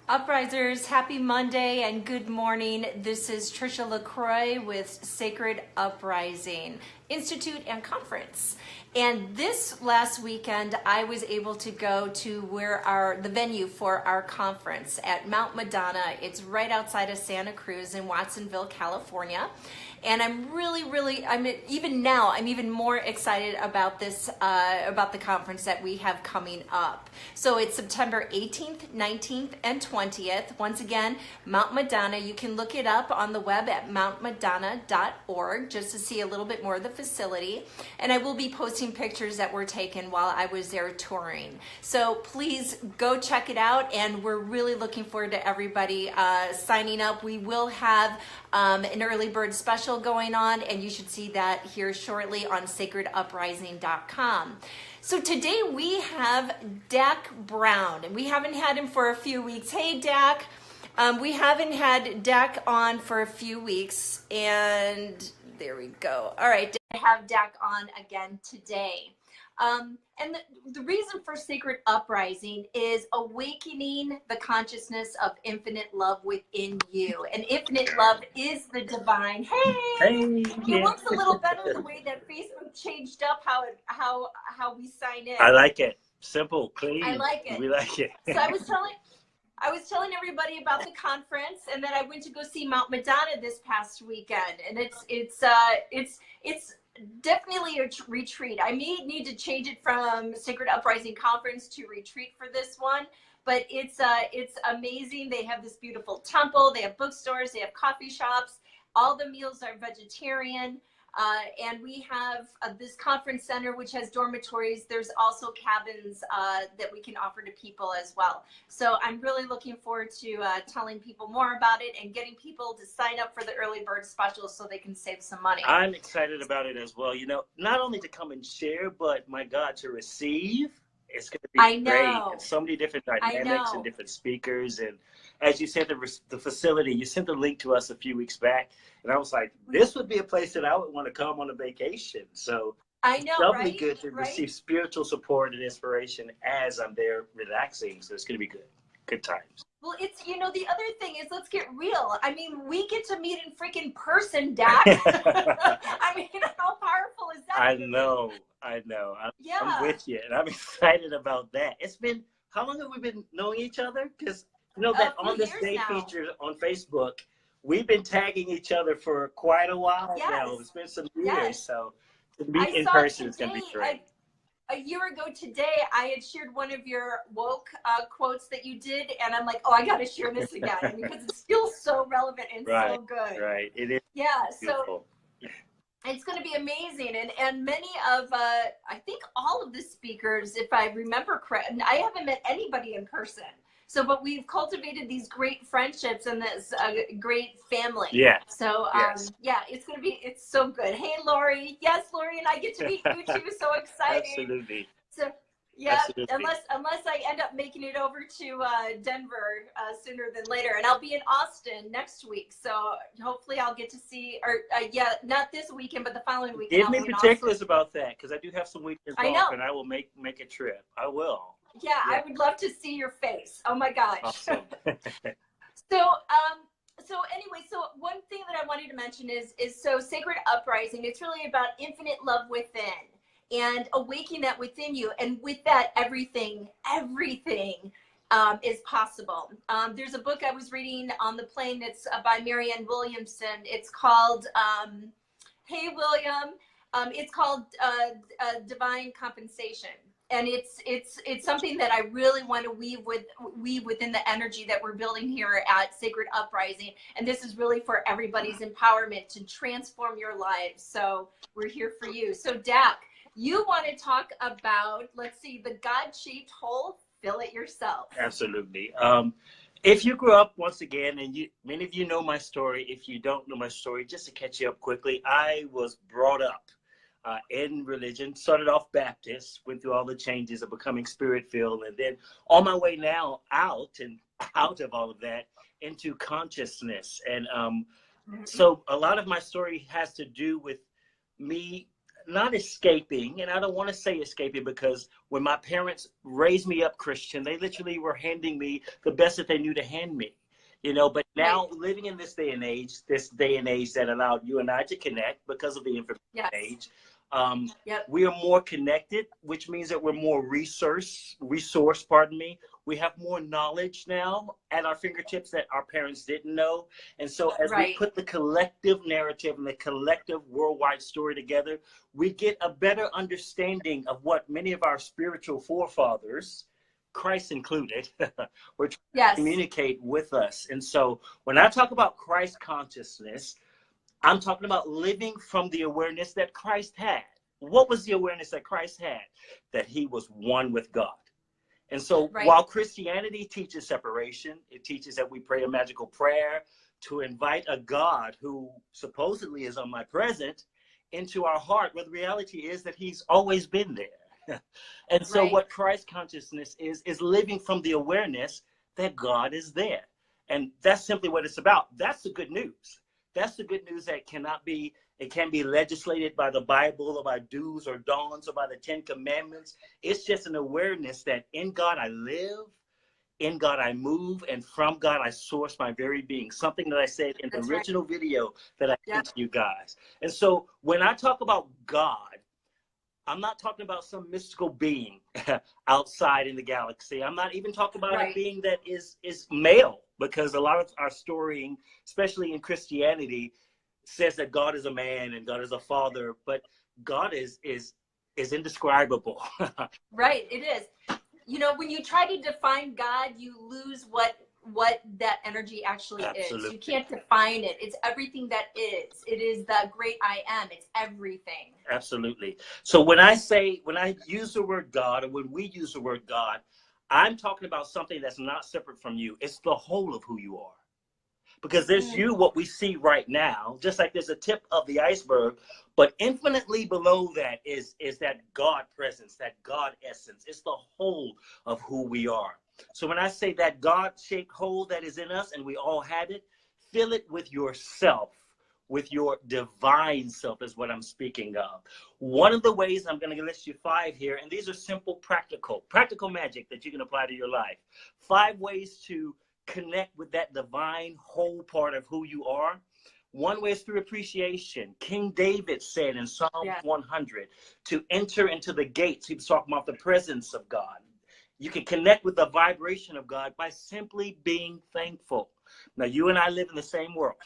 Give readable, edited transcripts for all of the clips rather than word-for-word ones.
Uprisers, happy Monday and good morning. This is Trisha LaCroix with Sacred Uprising Institute and Conference. And this last weekend, I was able to go to where the venue for our conference at Mount Madonna. It's right outside of Santa Cruz in Watsonville, California. And I'm even more excited about this, about the conference that we have coming up. So it's September 18th, 19th, and 20th. Once again, Mount Madonna. You can look it up on the web at mountmadonna.org just to see a little bit more of the facility. And I will be posting pictures that were taken while I was there touring. So please go check it out. And we're really looking forward to everybody signing up. We will have an early bird special going on, and you should see that here shortly on sacreduprising.com. So today we have Dak Brown, and we haven't had him for a few weeks. Hey, Dak. We haven't had Dak on for a few weeks, and there we go. All right, I have Dak on again today. And the reason for Sacred Uprising is awakening the consciousness of infinite love within you. And infinite love is the divine. Hey! It looks a little better the way that Facebook changed up how we sign in. I like it. Simple, clean. I like it. We like it. So I was telling everybody about the conference, and then I went to go see Mount Madonna this past weekend, and it's definitely a retreat. I may need to change it from Sacred Uprising Conference to retreat for this one, but it's amazing. They have this beautiful temple. They have bookstores. They have coffee shops. All the meals are vegetarian. And we have this conference center, which has dormitories. There's also cabins that we can offer to people as well. So I'm really looking forward to telling people more about it and getting people to sign up for the early bird special so they can save some money. I'm excited about it as well. You know, not only to come and share, but my God, to receive. It's going to be great. And so many different dynamics and different speakers. And as you said, the facility, you sent the link to us a few weeks back. And I was like, this would be a place that I would want to come on a vacation. So I know, it's doubly good to receive spiritual support and inspiration as I'm there relaxing. So it's going to be good. Good times. Well, it's, the other thing is, let's get real. I mean, we get to meet in freaking person, Dak. I mean, how powerful is that? I know. I'm with you, and I'm excited about that. It's been, how long have we been knowing each other? Because, that on this day feature on Facebook, we've been tagging each other for quite a while now. It's been some years, so to meet in person is going to be great. A year ago today, I had shared one of your woke quotes that you did, and I'm like, oh, I got to share this again because it's still so relevant and so good. Right, it is. Yeah, beautiful. So it's going to be amazing. And many of, I think all of the speakers, if I remember correct, I haven't met anybody in person. So, but we've cultivated these great friendships and this great family. Yeah. So, it's so good. Hey, Lori. Yes, Lori and I get to meet you too. So exciting. Absolutely. So, yeah, absolutely. unless I end up making it over to Denver sooner than later. And I'll be in Austin next week. So hopefully I'll get to see, not this weekend, but the following weekend. Give me particulars about that, because I do have some weekends off, and I will make a trip. I will. Yeah, I would love to see your face. Oh my gosh. Awesome. So anyway, one thing that I wanted to mention is Sacred Uprising. It's really about infinite love within and awakening that within you. And with that, everything is possible. There's a book I was reading on the plane that's by Marianne Williamson. It's called, hey, William. It's called Divine Compensation. And it's something that I really want to weave within the energy that we're building here at Sacred Uprising. And this is really for everybody's empowerment to transform your lives. So we're here for you. So Dak, you want to talk about, let's see, the God-shaped hole, fill it yourself. Absolutely. If you grew up, once again, and many of you know my story. If you don't know my story, just to catch you up quickly, I was brought up in religion, started off Baptist, went through all the changes of becoming spirit-filled, and then on my way now out of all of that into consciousness. And so a lot of my story has to do with me not escaping, and I don't want to say escaping, because when my parents raised me up Christian, they literally were handing me the best that they knew to hand me. But now living in this day and age that allowed you and I to connect because of the information age, we are more connected, which means that we're more resource, pardon me. We have more knowledge now at our fingertips that our parents didn't know. And so as we put the collective narrative and the collective worldwide story together, we get a better understanding of what many of our spiritual forefathers, Christ included, were trying to communicate with us. And so when I talk about Christ consciousness, I'm talking about living from the awareness that Christ had. What was the awareness that Christ had? That he was one with God. And so while Christianity teaches separation, it teaches that we pray a magical prayer to invite a God who supposedly is omnipresent into our heart, but the reality is that he's always been there. And so what Christ consciousness is living from the awareness that God is there. And that's simply what it's about. That's the good news. That's the good news that it can be legislated by the Bible or by do's or don'ts or by the 10 Commandments. It's just an awareness that in God I live, in God I move, and from God I source my very being. Something that I said in the original video that I sent to you guys. And so when I talk about God, I'm not talking about some mystical being outside in the galaxy. I'm not even talking about a being that is male, because a lot of our storying, especially in Christianity, says that God is a man and God is a father, but God is indescribable. Right, it is. When you try to define God, you lose what that energy actually is. You can't define it. It's everything that is. It is the great I am. It's everything. Absolutely. So when I use the word God, or when we use the word God, I'm talking about something that's not separate from you. It's the whole of who you are. Because there's you, what we see right now, just like there's a tip of the iceberg, but infinitely below that is that God presence, that God essence. It's the whole of who we are. So when I say that God-shaped whole that is in us, and we all have it, fill it with yourself, with your divine self is what I'm speaking of. One of the ways, I'm going to list you 5 here, and these are simple, practical magic that you can apply to your life. 5 ways to connect with that divine whole part of who you are. One way is through appreciation. King David said in Psalm 100, to enter into the gates, he was talking about the presence of God. You can connect with the vibration of God by simply being thankful. Now, you and I live in the same world.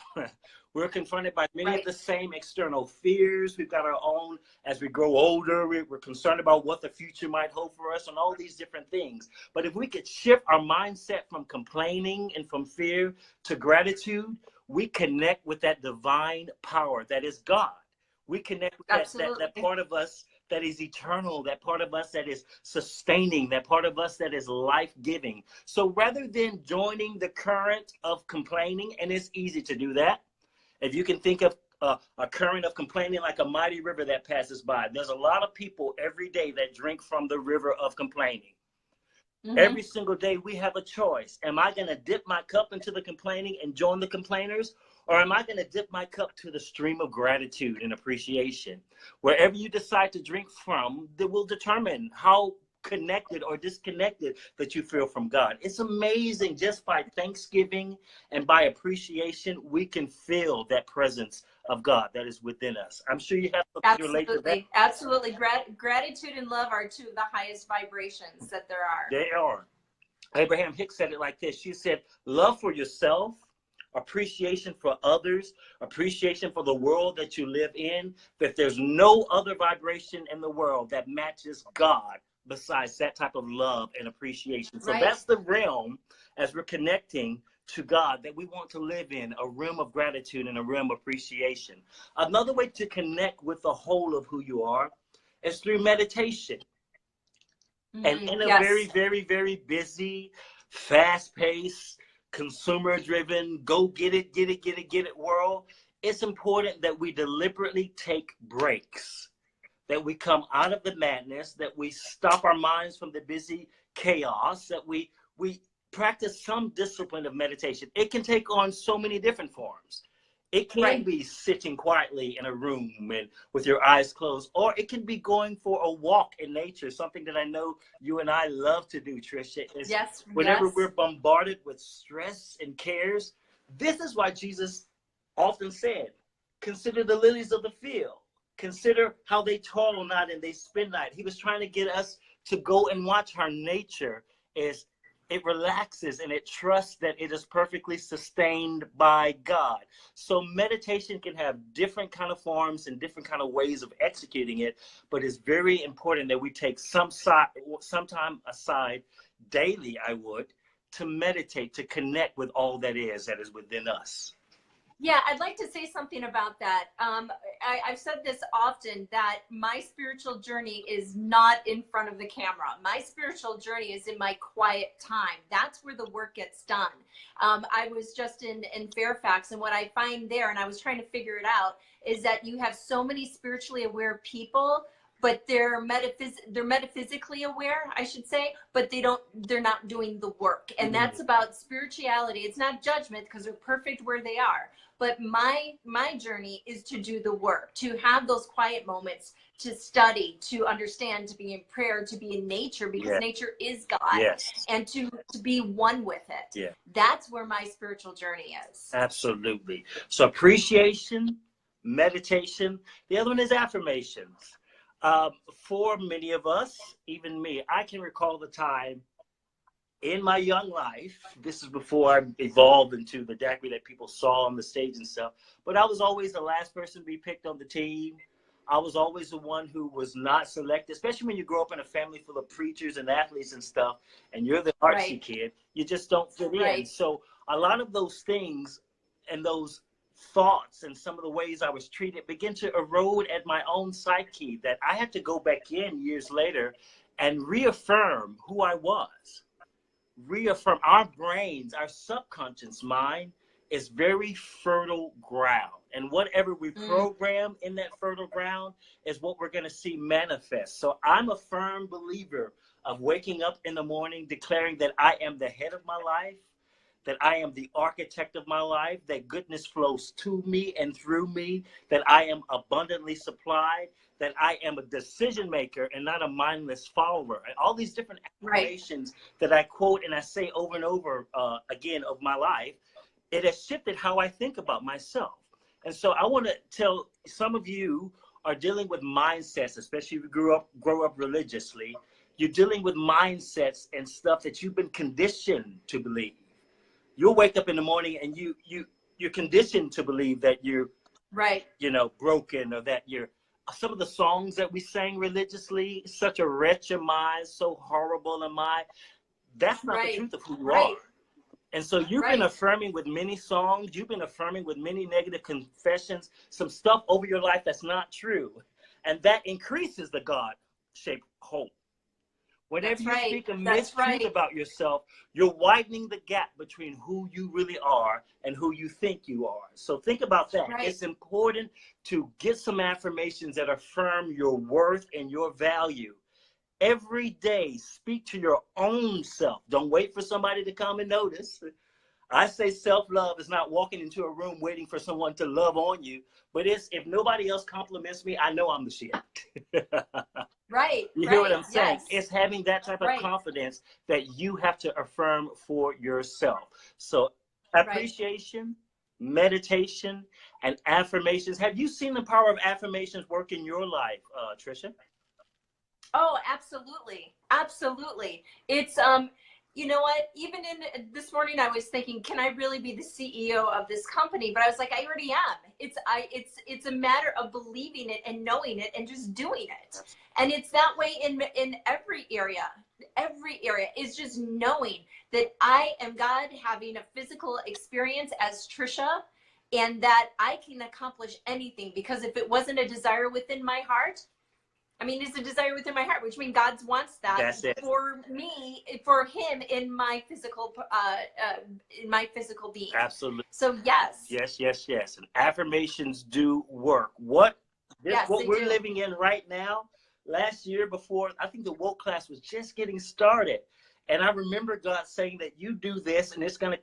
We're confronted by many of the same external fears. We've got our own, as we grow older, we're concerned about what the future might hold for us and all these different things. But if we could shift our mindset from complaining and from fear to gratitude, we connect with that divine power that is God. We connect with that part of us that is eternal, that part of us that is sustaining, that part of us that is life-giving. So rather than joining the current of complaining, and it's easy to do that, if you can think of a current of complaining like a mighty river that passes by, there's a lot of people every day that drink from the river of complaining. Every single day we have a choice. Am I going to dip my cup into the complaining and join the complainers? Or am I going to dip my cup to the stream of gratitude and appreciation? Wherever you decide to drink from, that will determine how connected or disconnected that you feel from God. It's amazing. Just by thanksgiving and by appreciation, we can feel that presence of God that is within us. I'm sure you have something to relate to that. Absolutely. Gratitude and love are 2 of the highest vibrations that there are. They are. Abraham Hicks said it like this. She said, love for yourself, appreciation for others, appreciation for the world that you live in, that there's no other vibration in the world that matches God besides that type of love and appreciation. So that's the realm, as we're connecting to God, that we want to live in, a realm of gratitude and a realm of appreciation. Another way to connect with the whole of who you are is through meditation. And in a very, very, very busy, fast-paced, consumer-driven, go get it world, it's important that we deliberately take breaks, that we come out of the madness, that we stop our minds from the busy chaos, that we practice some discipline of meditation. It can take on so many different forms. It can be sitting quietly in a room and with your eyes closed, or it can be going for a walk in nature, something that I know you and I love to do, Tricia. Is whenever we're bombarded with stress and cares, this is why Jesus often said, consider the lilies of the field. Consider how they toil not and they spin not. He was trying to get us to go and watch how nature is. It relaxes and it trusts that it is perfectly sustained by God. So meditation can have different kind of forms and different kind of ways of executing it, but it's very important that we take some time aside daily, to meditate, to connect with all that is within us. Yeah, I'd like to say something about that. I've said this often, that my spiritual journey is not in front of the camera. My spiritual journey is in my quiet time. That's where the work gets done. I was just in Fairfax, and what I find there, and I was trying to figure it out, is that you have so many spiritually aware people, but they're metaphysically aware, I should say, but they're not doing the work. And that's about spirituality. It's not judgment, because they're perfect where they are. But my journey is to do the work, to have those quiet moments, to study, to understand, to be in prayer, to be in nature, because nature is God, and to be one with it. Yeah. That's where my spiritual journey is. Absolutely. So appreciation, meditation. The other one is affirmations. For many of us, even me, I can recall the time in my young life, this is before I evolved into the Dakri that people saw on the stage and stuff, but I was always the last person to be picked on the team. I was always the one who was not selected, especially when you grow up in a family full of preachers and athletes and stuff, and you're the artsy kid, you just don't fit in. So a lot of those things and those thoughts and some of the ways I was treated began to erode at my own psyche, that I had to go back in years later and reaffirm who I was. Reaffirm our brains, our subconscious mind is very fertile ground. And whatever we program in that fertile ground is what we're going to see manifest. So I'm a firm believer of waking up in the morning, declaring that I am the head of my life, that I am the architect of my life, that goodness flows to me and through me, that I am abundantly supplied, that I am a decision maker and not a mindless follower. And all these different affirmations that I quote and I say over and over again of my life, it has shifted how I think about myself. And so I want to tell some of you are dealing with mindsets, especially if you grow up religiously. You're dealing with mindsets and stuff that you've been conditioned to believe. You'll wake up in the morning and you're conditioned to believe that you're broken, or that you're some of the songs that we sang religiously, such a wretch am I, so horrible am I. That's not the truth of who you are. And so you've been affirming with many songs, you've been affirming with many negative confessions, some stuff over your life that's not true. And that increases the God-shaped hole. Whenever you speak a mistruth about yourself, you're widening the gap between who you really are and who you think you are. So think about that. It's important to get some affirmations that affirm your worth and your value. Every day, speak to your own self. Don't wait for somebody to come and notice. I say self-love is not walking into a room waiting for someone to love on you, but it's if nobody else compliments me, I know I'm the shit. You hear what I'm saying? It's having that type of confidence that you have to affirm for yourself. So appreciation, meditation, and affirmations. Have you seen the power of affirmations work in your life, Tricia? Oh, absolutely. Absolutely. It's, you know what, even in this morning, I was thinking, can I really be the CEO of this company? But I was like, I already am. It's a matter of believing it and knowing it and just doing it. And it's that way in every area. Every area is just knowing that I am God, having a physical experience as Tricia, and that I can accomplish anything, because if it wasn't a desire within my heart, I mean, it's a desire within my heart, which means God wants that for me, for Him in my physical being. Absolutely. So yes. Yes. And affirmations do work. What we're living in right now. Last year, before I think the woke class was just getting started, And I remember God saying that you do this, and it's gonna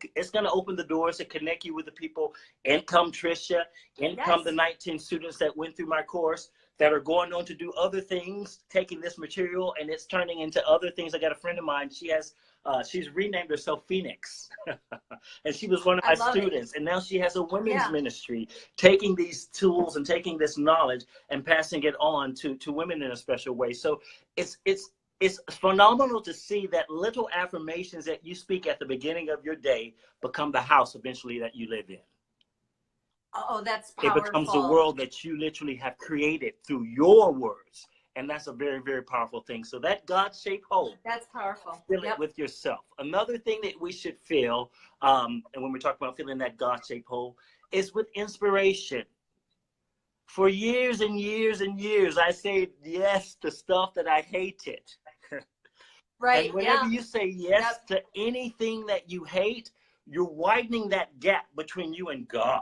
open the doors to connect you with the people. In come Trisha, in come the 19 students that went through my course that are going on to do other things, taking this material and it's turning into other things. I got a friend of mine. She's renamed herself Phoenix, and she was one of my students. And now she has a women's ministry, taking these tools and taking this knowledge and passing it on to women in a special way. So it's phenomenal to see that little affirmations that you speak at the beginning of your day become the house eventually that you live in. Oh, that's powerful. It becomes a world that you literally have created through your words. And that's a very, very powerful thing. So that God-shaped hole. That's powerful. Fill it with yourself. Another thing that we should feel, and when we talk about filling that God-shaped hole, is with inspiration. For years and years and years, I said yes to stuff that I hated. Right. And whenever you say yes to anything that you hate, you're widening that gap between you and God.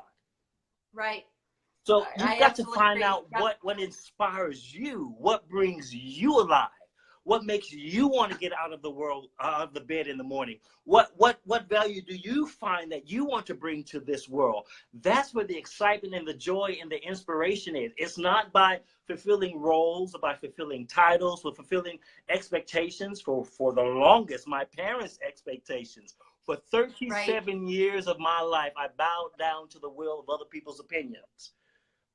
Right. So you've got to find out what inspires you, what brings you alive, what makes you want to get out of the world, out of the bed in the morning. What value do you find that you want to bring to this world? That's where the excitement and the joy and the inspiration is. It's not by fulfilling roles or by fulfilling titles or fulfilling expectations. For the longest, my parents' expectations. For 37 years of my life, I bowed down to the will of other people's opinions.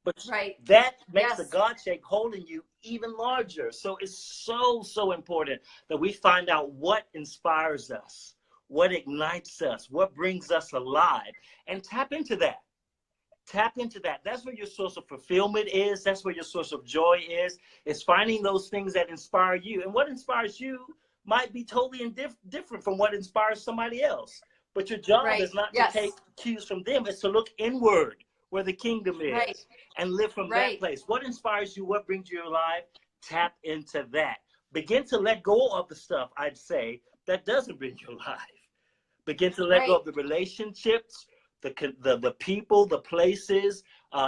But that makes the God-shaped hole in you even larger. So it's so important that we find out what inspires us, what ignites us, what brings us alive, and tap into that. Tap into that. That's where your source of fulfillment is. That's where your source of joy is. It's finding those things that inspire you. And what inspires you might be totally different from what inspires somebody else. But your job is not to take cues from them. It's to look inward where the kingdom is and live from that place. What inspires you? What brings you alive? Tap into that. Begin to let go of the stuff, I'd say, that doesn't bring you alive. Begin to let go of the relationships, the people, the places.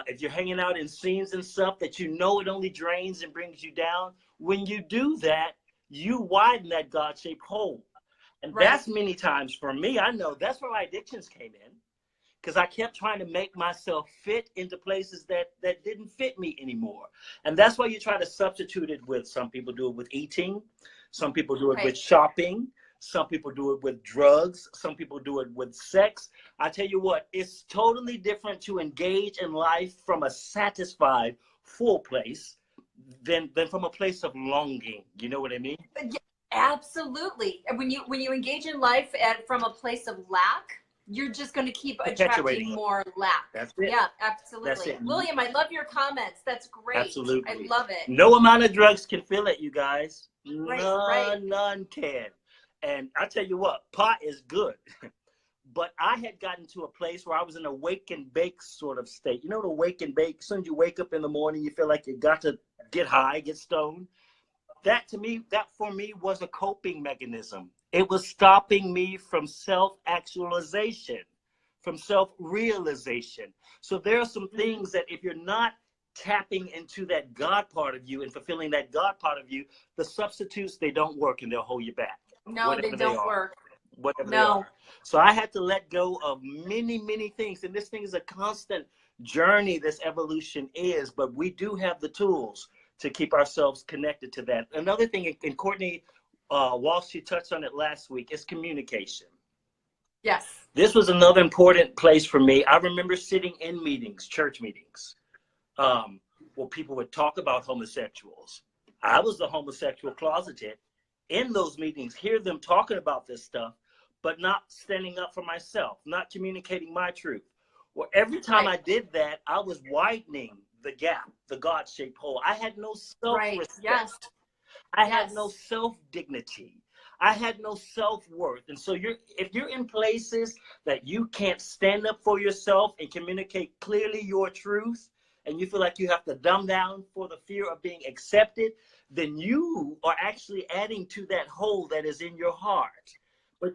If you're hanging out in scenes and stuff that you know it only drains and brings you down, when you do that, you widen that God-shaped hole. And that's many times for me, I know that's where my addictions came in. Because I kept trying to make myself fit into places that didn't fit me anymore. And that's why you try to substitute it with, some people do it with eating. Some people do it with shopping. Some people do it with drugs. Some people do it with sex. I tell you what, it's totally different to engage in life from a satisfied, full place than from a place of longing. You know what I mean? Yeah, absolutely. And when you engage in life from a place of lack, you're just going to keep attracting more lack. That's it. Yeah, absolutely. That's it. William, I love your comments. That's great. Absolutely. I love it. No amount of drugs can fill it, you guys. None can. And I tell you what, pot is good. But I had gotten to a place where I was in a wake and bake sort of state. You know, the wake and bake, as soon as you wake up in the morning, you feel like you got to get high, get stoned. That for me was a coping mechanism. It was stopping me from self-actualization, from self-realization. So there are some things that if you're not tapping into that God part of you and fulfilling that God part of you, the substitutes, they don't work and they'll hold you back. No, they don't work. Whatever they are. So I had to let go of many things. And this thing is a constant journey, this evolution is, but we do have the tools to keep ourselves connected to that. Another thing, and Courtney Walsh, she touched on it last week, is communication. Yes. This was another important place for me. I remember sitting in meetings, church meetings, where people would talk about homosexuals. I was the homosexual closeted in those meetings, hear them talking about this stuff, but not standing up for myself, not communicating my truth. Well, every time I did that, I was widening the gap, the God-shaped hole. I had no self-respect. I had no self-dignity. I had no self-worth. And so if you're in places that you can't stand up for yourself and communicate clearly your truth, and you feel like you have to dumb down for the fear of being accepted, then you are actually adding to that hole that is in your heart. But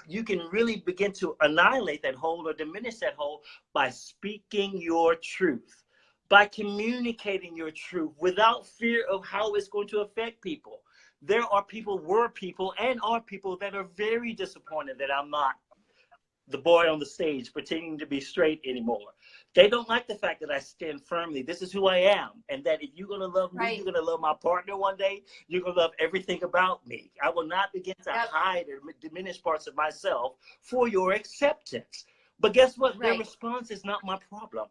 you can really begin to annihilate that hole or diminish that hole by speaking your truth, by communicating your truth without fear of how it's going to affect people. there are people, were people, and are people that are very disappointed that I'm not the boy on the stage pretending to be straight anymore. They don't like the fact that I stand firmly. This is who I am. And that if you're going to love me, you're going to love my partner one day. You're going to love everything about me. I will not begin to hide or diminish parts of myself for your acceptance. But guess what? Their response is not my problem.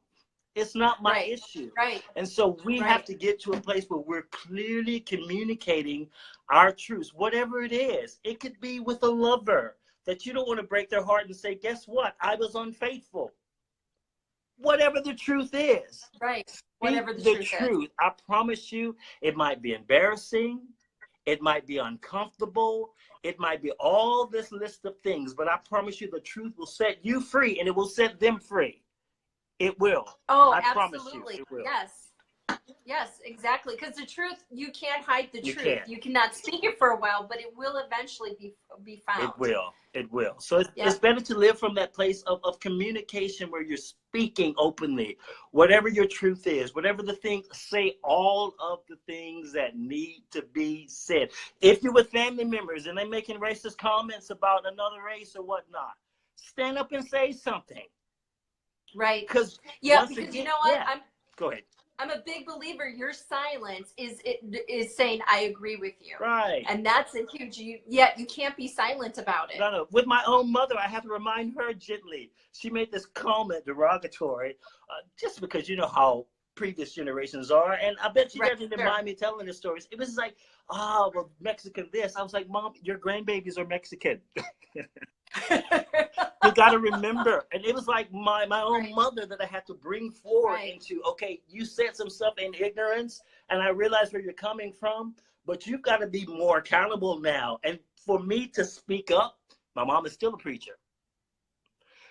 It's not my issue. And so we have to get to a place where we're clearly communicating our truths, whatever it is. It could be with a lover that you don't want to break their heart and say, guess what? I was unfaithful. Whatever the truth is. Whatever the truth is. I promise you, it might be embarrassing. It might be uncomfortable. It might be all this list of things. But I promise you, the truth will set you free, and it will set them free. It will. Oh, I absolutely. promise you, it will. Yes, exactly. Because the truth, you can't hide the truth. Can't. You cannot speak it for a while, but it will eventually be found. It will. It will. So it's better to live from that place of communication where you're speaking openly. Whatever your truth is, whatever the thing, say all of the things that need to be said. If you're with family members and they're making racist comments about another race or whatnot, stand up and say something. Because again, you know what? Go ahead. I'm a big believer. Your silence is saying I agree with you. And that's a huge. You can't be silent about it. No. With my own mother, I have to remind her gently. She made this comment, derogatory, just because you know how previous generations are, and I bet she doesn't even mind me telling the stories. It was like, well, Mexican this. I was like, Mom, your grandbabies are Mexican. You got to remember. And it was like my own mother that I had to bring forward into, okay, you said some stuff in ignorance, and I realize where you're coming from, but you've got to be more accountable now. And for me to speak up, my mom is still a preacher.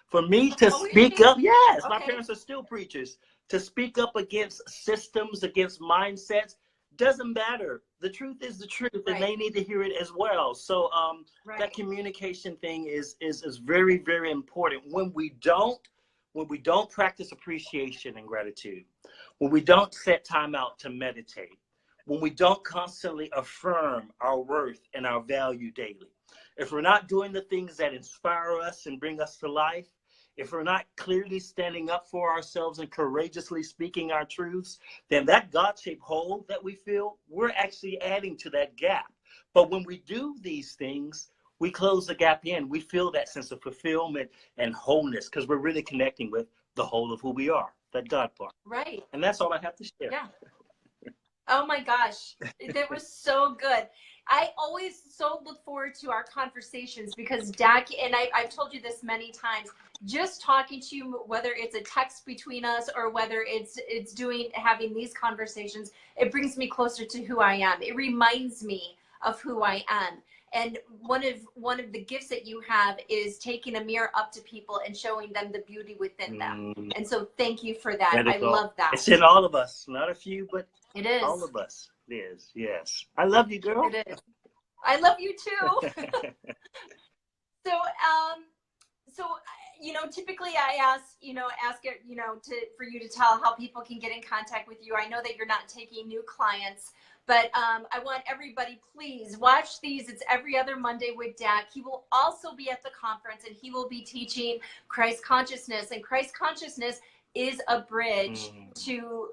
For me to speak up, my parents are still preachers. To speak up against systems, against mindsets, doesn't matter. The truth is the truth, and they need to hear it as well. So that communication thing is very, very important. When we don't practice appreciation and gratitude, when we don't set time out to meditate, when we don't constantly affirm our worth and our value daily, if we're not doing the things that inspire us and bring us to life, if we're not clearly standing up for ourselves and courageously speaking our truths, then that God-shaped hole that we feel, we're actually adding to that gap. But when we do these things, we close the gap in. We feel that sense of fulfillment and wholeness because we're really connecting with the whole of who we are, that God part. And that's all I have to share. Oh my gosh, that was so good. I always so look forward to our conversations because Dakri, and I've told you this many times, just talking to you, whether it's a text between us or whether it's having these conversations, it brings me closer to who I am. It reminds me of who I am. And one of the gifts that you have is taking a mirror up to people and showing them the beauty within them. And so thank you for that. I love that. It's in all of us, not a few, but it is. All of us. It is, yes. I love you, girl. It is. I love you too. So, typically I ask for you to tell how people can get in contact with you. I know that you're not taking new clients, but I want everybody, please watch these. It's every other Monday with Dak. He will also be at the conference and he will be teaching Christ consciousness, and Christ consciousness is a bridge to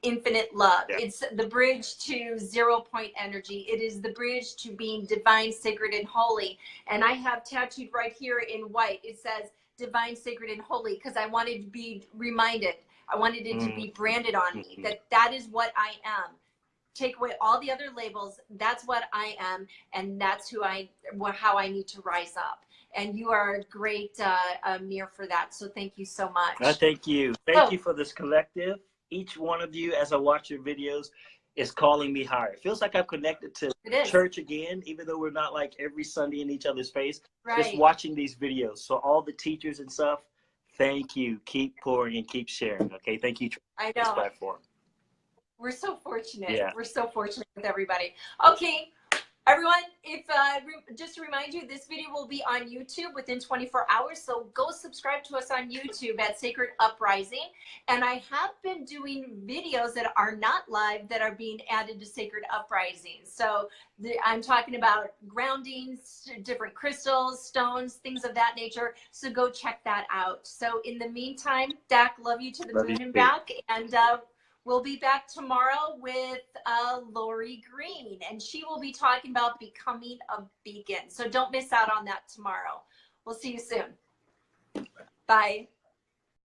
infinite love. It's the bridge to 0 point energy. It is the bridge to being divine, sacred, and holy. And I have tattooed right here in white, it says divine, sacred, and holy, because I wanted to be reminded. I wanted it to be branded on me, that is what I am. Take away all the other labels. That's what I am, and that's how I need to rise up. And you are a great mirror for that. So thank you so much. Thank you. Thank you for this collective. Each one of you, as I watch your videos, is calling me higher. It feels like I'm connected to church again, even though we're not like every Sunday in each other's face. Just watching these videos. So all the teachers and stuff, thank you. Keep pouring and keep sharing. Okay, thank you for this platform. We're so fortunate. We're so fortunate with everybody. Okay. Everyone, if just to remind you, this video will be on YouTube within 24 hours. So go subscribe to us on YouTube at Sacred Uprising. And I have been doing videos that are not live that are being added to Sacred Uprising. So I'm talking about grounding, different crystals, stones, things of that nature. So go check that out. So in the meantime, Dak, love you to the moon and back. And we'll be back tomorrow with Lori Green, and she will be talking about becoming a beacon. So don't miss out on that tomorrow. We'll see you soon. Bye.